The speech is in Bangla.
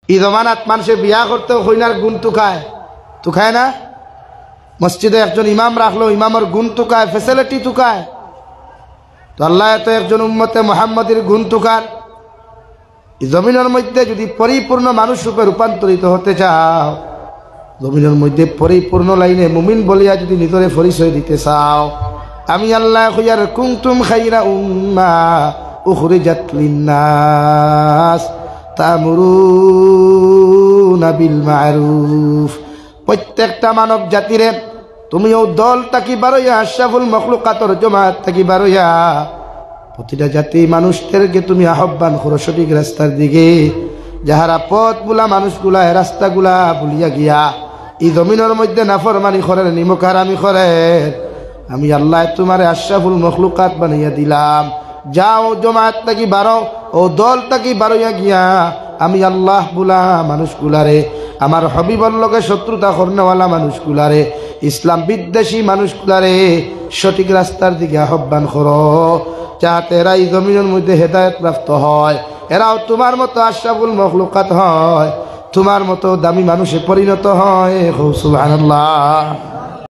এই জমানাত মানুষে বিয়া করতেও কইনার গুণ তুকায় না? মসজিদে একজন ইমাম রাখলো, ইমামের গুণ তুকায়, ফেসিলিটি তুকায়। তো আল্লাহ তো একজন উম্মতে মুহাম্মাদের গুণ তুকার। এই জমিনের মধ্যে যদি পরিপূর্ণ মানুষ রূপে রূপান্তরিত হতে চাও, জমিনের মধ্যে পরিপূর্ণ লাইনে মুমিন বলিয়া যদি নিজরে পরিচয় দিতে চাও, আমি আল্লাহ কইয়ার কুনতুম খাইরা উম্মা উখরিজাত লিন্নাস তা'মুরুনা বিল মা'রুফ। প্রত্যেকটা মানব জাতিরে তুমিও দল থাকি বারইয়া, আশরাফুল মখলুকাতর জামাত থাকি বারইয়া প্রতিটা জাতি মানুষদেরকে তুমি আহ্বান করো সঠিক রাস্তার দিকে। যাহারা পথ বুলা মানুষগুলা রাস্তাগুলা ভুলিয়া গিয়া এই জমিনের মধ্যে নাফরমানি করে, নিমুখারামি করে, আমি আল্লাহ তোমারে আশরাফুল মখলুকাত বানাইয়া দিলাম। যাও জমাত থাকি বারো, ও দল থাকি বারইয়া গিয়া আমি আল্লাহ বুলা মানুষগুলারে, আমার হবিবর লগে শত্রুতা করনেওয়ালা মানুষগুলারে, ইসলাম বিদ্বেষী মানুষগুলারে সঠিক রাস্তার দিকে আহ্বান করো, যাতে এরা এই জমিনের মধ্যে হেদায়েত প্রাপ্ত হয়, এরাও তোমার মতো আশরাফুল মখলুকাত হয়, তোমার মতো দামি মানুষে পরিণত হয়। সুবহানাল্লাহ।